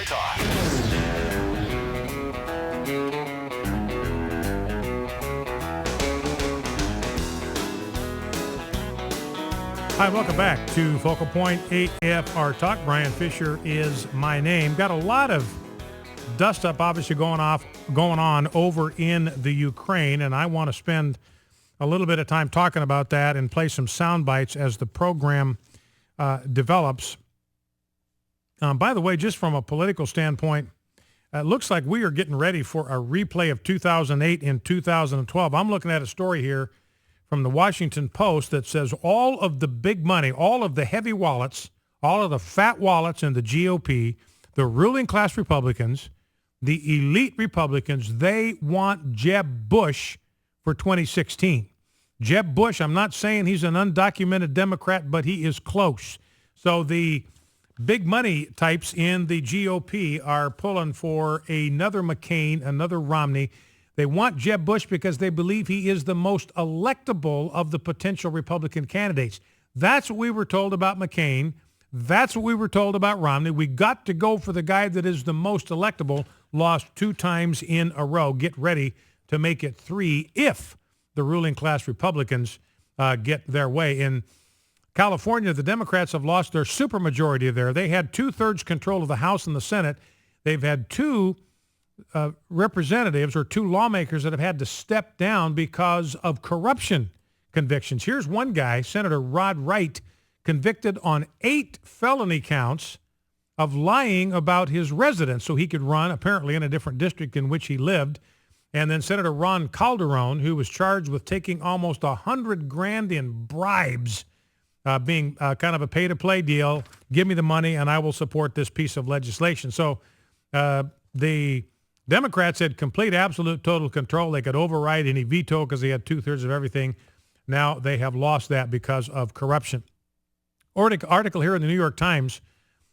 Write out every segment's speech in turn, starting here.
Talk. Hi, welcome back to Focal Point AFR Talk. Brian Fisher is my name. Got a lot of dust up obviously going on over in the Ukraine, and I want to spend a little bit of time talking about that and play some sound bites as the program develops. By the way, just from a political standpoint, it looks like we are getting ready for a replay of 2008 and 2012. I'm looking at a story here from the Washington Post that says all of the big money, all of the heavy wallets, all of the fat wallets in the GOP, the ruling class Republicans, the elite Republicans, they want Jeb Bush for 2016. Jeb Bush, I'm not saying he's an undocumented Democrat, but he is close. So the big money types in the GOP are pulling for another McCain, another Romney. They want Jeb Bush because they believe he is the most electable of the potential Republican candidates. That's what we were told about McCain. That's what we were told about Romney. We got to go for the guy that is the most electable, lost 2 times in a row. Get ready to make it 3 if the ruling class Republicans get their way. In California, the Democrats have lost their supermajority there. They had 2/3 control of the House and the Senate. They've had 2 representatives or 2 lawmakers that have had to step down because of corruption convictions. Here's one guy, Senator Rod Wright, convicted on 8 felony counts of lying about his residence so he could run apparently in a different district in which he lived. And then Senator Ron Calderon, who was charged with taking almost $100,000 in bribes, being kind of a pay-to-play deal. Give me the money and I will support this piece of legislation. So the Democrats had complete, absolute, total control. They could override any veto because they had 2/3 of everything. Now they have lost that because of corruption. Article here in the New York Times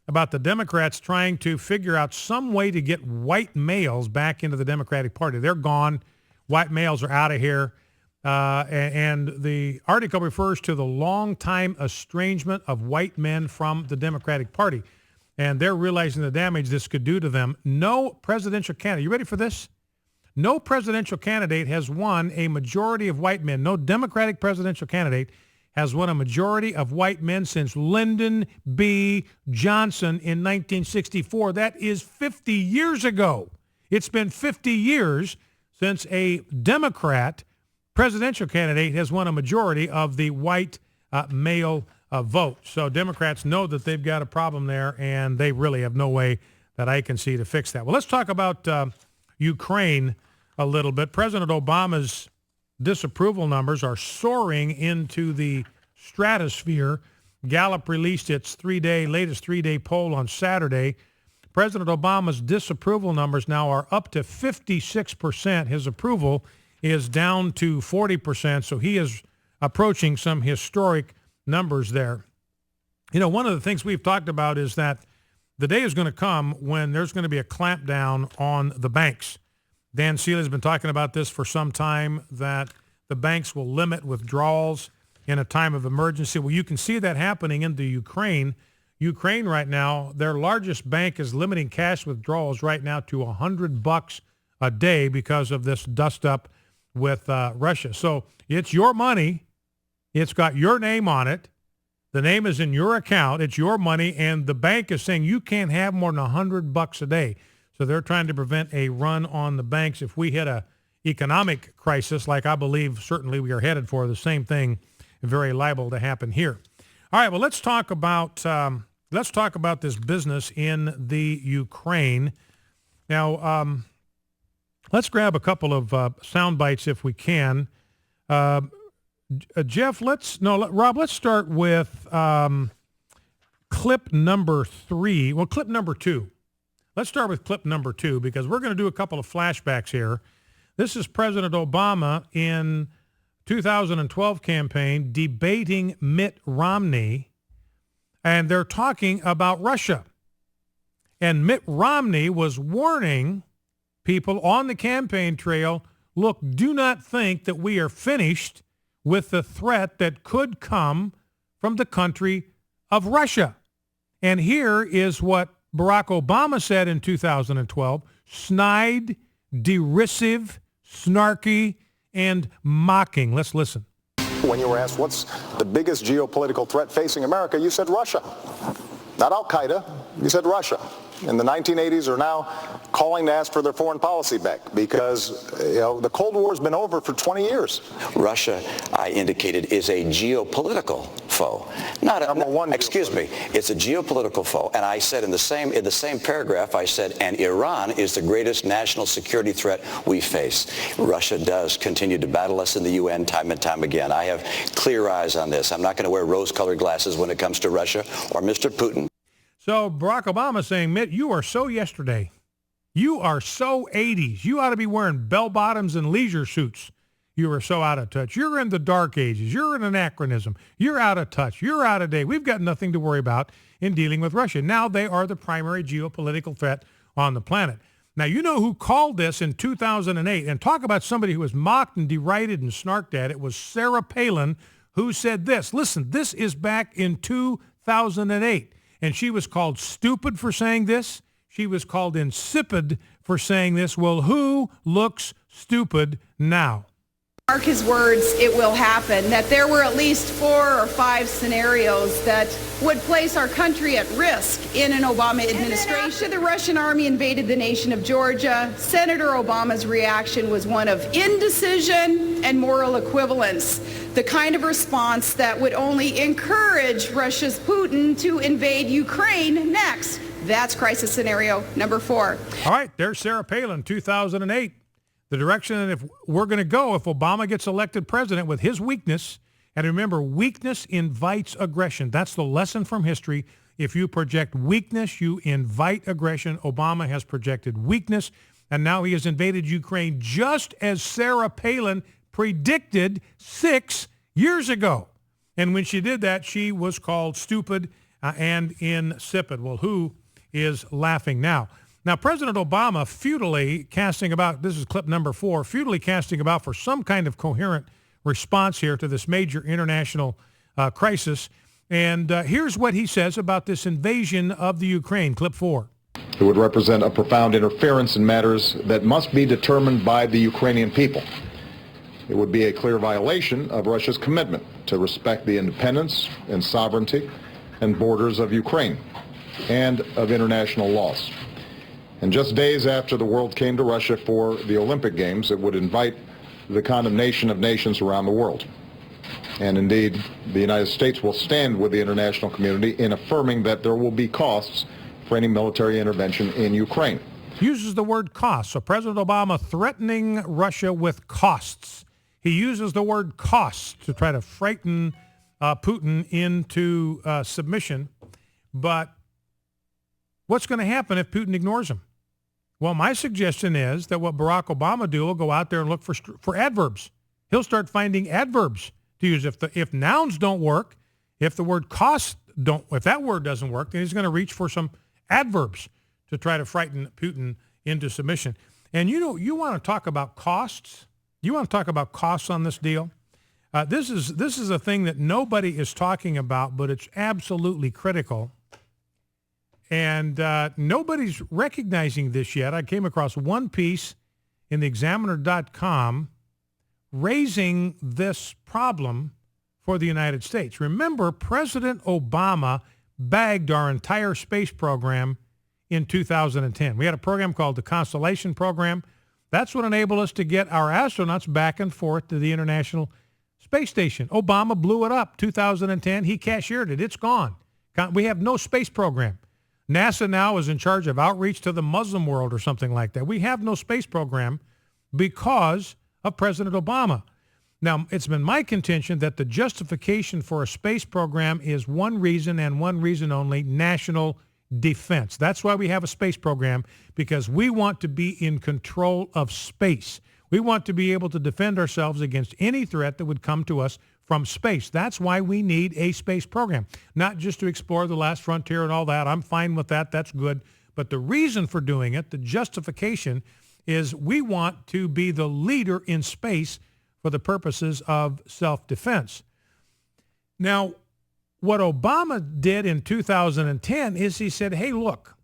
about the Democrats trying to figure out some way to get white males back into the Democratic Party. They're gone. White males are out of here. And the article refers to the long-time estrangement of white men from the Democratic Party. And they're realizing the damage this could do to them. No presidential candidate, you ready for this? No presidential candidate has won a majority of white men. No Democratic presidential candidate has won a majority of white men since Lyndon B. Johnson in 1964. That is 50 years ago. It's been 50 years since a Democrat presidential candidate has won a majority of the white male vote. So Democrats know that they've got a problem there, and they really have no way that I can see to fix that. Well, let's talk about Ukraine a little bit. President Obama's disapproval numbers are soaring into the stratosphere. Gallup released its latest three-day poll on Saturday. President Obama's disapproval numbers now are up to 56%. His approval is down to 40%, so he is approaching some historic numbers there. You know, one of the things we've talked about is that the day is going to come when there's going to be a clampdown on the banks. Dan Seeley has been talking about this for some time, that the banks will limit withdrawals in a time of emergency. Well, you can see that happening in the Ukraine. Ukraine right now, their largest bank is limiting cash withdrawals right now to $100 a day because of this dust up with Russia. So it's your money. It's got your name on it. The name is in your account. It's your money, and the bank is saying you can't have more than $100 a day. So they're trying to prevent a run on the banks. If we hit a economic crisis, like I believe certainly we are headed for, the same thing very liable to happen here. All right, well, let's talk about this business in the Ukraine. Now, let's grab a couple of sound bites if we can. Jeff, Rob, let's start with clip number 3. Well, clip number 2. Let's start with clip number 2 because we're going to do a couple of flashbacks here. This is President Obama in 2012 campaign debating Mitt Romney, and they're talking about Russia. And Mitt Romney was warning people on the campaign trail, look, do not think that we are finished with the threat that could come from the country of Russia. And here is what Barack Obama said in 2012, snide, derisive, snarky, and mocking. Let's listen. When you were asked what's the biggest geopolitical threat facing America, you said Russia. Not Al-Qaeda, you said Russia. In the 1980s are now calling to ask for their foreign policy back because the Cold War has been over for 20 years. Russia, I indicated, is a geopolitical foe. Not a, Number one. Excuse me. It's a geopolitical foe. And I said in the same paragraph, I said, and Iran is the greatest national security threat we face. Russia does continue to battle us in the UN time and time again. I have clear eyes on this. I'm not going to wear rose-colored glasses when it comes to Russia or Mr. Putin. So Barack Obama saying, Mitt, you are so yesterday. You are so 80s. You ought to be wearing bell-bottoms and leisure suits. You are so out of touch. You're in the dark ages. You're an anachronism. You're out of touch. You're out of date. We've got nothing to worry about in dealing with Russia. Now they are the primary geopolitical threat on the planet. Now, you know who called this in 2008, and talk about somebody who was mocked and derided and snarked at. It was Sarah Palin who said this. Listen, this is back in 2008. And she was called stupid for saying this. She was called insipid for saying this. Well, who looks stupid now? Mark his words, it will happen, that there were at least 4 or 5 scenarios that would place our country at risk in an Obama administration. After the Russian army invaded the nation of Georgia, Senator Obama's reaction was one of indecision and moral equivalence, the kind of response that would only encourage Russia's Putin to invade Ukraine next. That's crisis scenario number 4. All right, there's Sarah Palin, 2008. The direction that if we're going to go if Obama gets elected president with his weakness, and remember, weakness invites aggression. That's the lesson from history. If you project weakness, you invite aggression. Obama has projected weakness, and now he has invaded Ukraine just as Sarah Palin predicted 6 years ago. And when she did that, she was called stupid and insipid. Well, who is laughing now? Now, President Obama futilely casting about, this is clip number 4, futilely casting about for some kind of coherent response here to this major international crisis. And here's what he says about this invasion of the Ukraine, clip 4. It would represent a profound interference in matters that must be determined by the Ukrainian people. It would be a clear violation of Russia's commitment to respect the independence and sovereignty and borders of Ukraine and of international laws. And just days after the world came to Russia for the Olympic Games, it would invite the condemnation of nations around the world. And indeed, the United States will stand with the international community in affirming that there will be costs for any military intervention in Ukraine. Uses the word cost. So President Obama threatening Russia with costs. He uses the word costs to try to frighten Putin into submission. But what's going to happen if Putin ignores him? Well, my suggestion is that what Barack Obama do will go out there and look for adverbs. He'll start finding adverbs to use. If nouns don't work, if the word cost if that word doesn't work, then he's going to reach for some adverbs to try to frighten Putin into submission. And you want to talk about costs? You want to talk about costs on this deal? This is a thing that nobody is talking about, but it's absolutely critical. And nobody's recognizing this yet. I came across one piece in the Examiner.com raising this problem for the United States. Remember, President Obama bagged our entire space program in 2010. We had a program called the Constellation Program. That's what enabled us to get our astronauts back and forth to the International Space Station. Obama blew it up 2010. He cashiered it. It's gone. We have no space program. NASA now is in charge of outreach to the Muslim world or something like that. We have no space program because of President Obama. Now, it's been my contention that the justification for a space program is one reason and one reason only: national defense. That's why we have a space program, because we want to be in control of space. We want to be able to defend ourselves against any threat that would come to us from space. That's why we need a space program, not just to explore the last frontier and all that. I'm fine with that. That's good. But the reason for doing it, the justification, is we want to be the leader in space for the purposes of self-defense. Now, what Obama did in 2010 is he said, hey, look,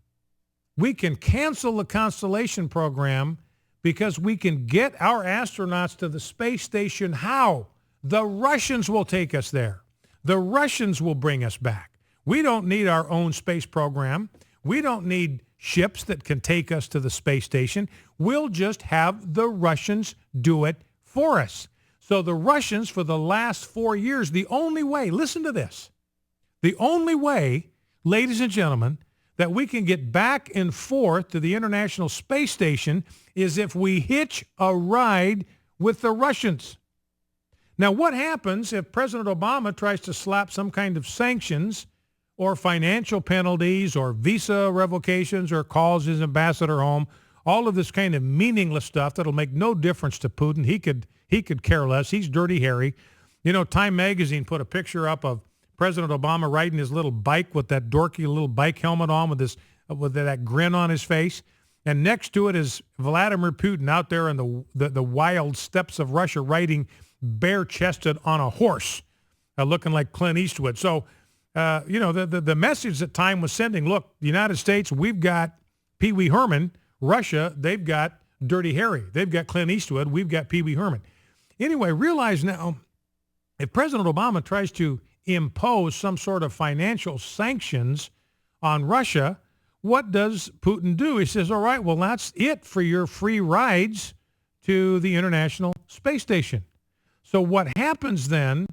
We can cancel the Constellation program because we can get our astronauts to the space station. How? The Russians will take us there. The Russians will bring us back. We don't need our own space program. We don't need ships that can take us to the space station. We'll just have the Russians do it for us. So the Russians, for the last 4 years, the only way, listen to this, the only way, ladies and gentlemen, that we can get back and forth to the International Space Station is if we hitch a ride with the Russians. Now, what happens if President Obama tries to slap some kind of sanctions or financial penalties or visa revocations or calls his ambassador home, all of this kind of meaningless stuff that'll make no difference to Putin? He could care less. He's Dirty Harry. You know, Time Magazine put a picture up of President Obama riding his little bike with that dorky little bike helmet on with that grin on his face. And next to it is Vladimir Putin out there in the wild steppes of Russia riding bare-chested on a horse, looking like Clint Eastwood. So, the message that Time was sending, look, the United States, we've got Pee Wee Herman. Russia, they've got Dirty Harry. They've got Clint Eastwood. We've got Pee Wee Herman. Anyway, realize now, if President Obama tries to impose some sort of financial sanctions on Russia, what does Putin do? He says, all right, well, that's it for your free rides to the International Space Station. So what happens then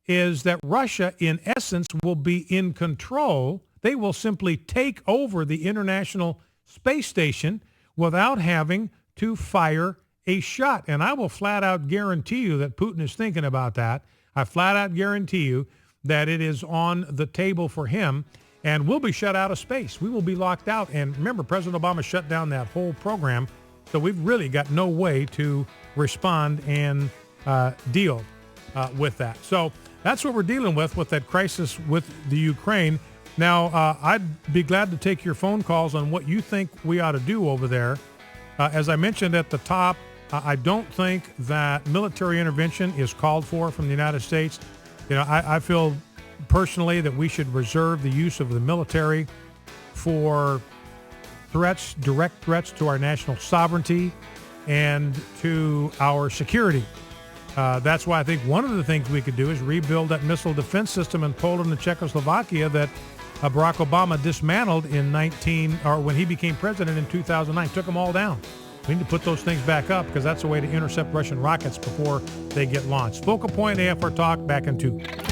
is that Russia, in essence, will be in control. They will simply take over the International Space Station without having to fire a shot. And I will flat out guarantee you that Putin is thinking about that. I flat out guarantee you that it is on the table for him, and we'll be shut out of space. We will be locked out. And remember, President Obama shut down that whole program, so we've really got no way to respond and deal with that. So that's what we're dealing with that crisis with the Ukraine. Now, I'd be glad to take your phone calls on what you think we ought to do over there. As I mentioned at the top, I don't think that military intervention is called for from the United States. You know, I feel personally that we should reserve the use of the military for threats, direct threats to our national sovereignty and to our security. That's why I think one of the things we could do is rebuild that missile defense system in Poland and Czechoslovakia that Barack Obama dismantled when he became president in 2009. Took them all down. We need to put those things back up because that's a way to intercept Russian rockets before they get launched. Focal Point AFR Talk, back in 2.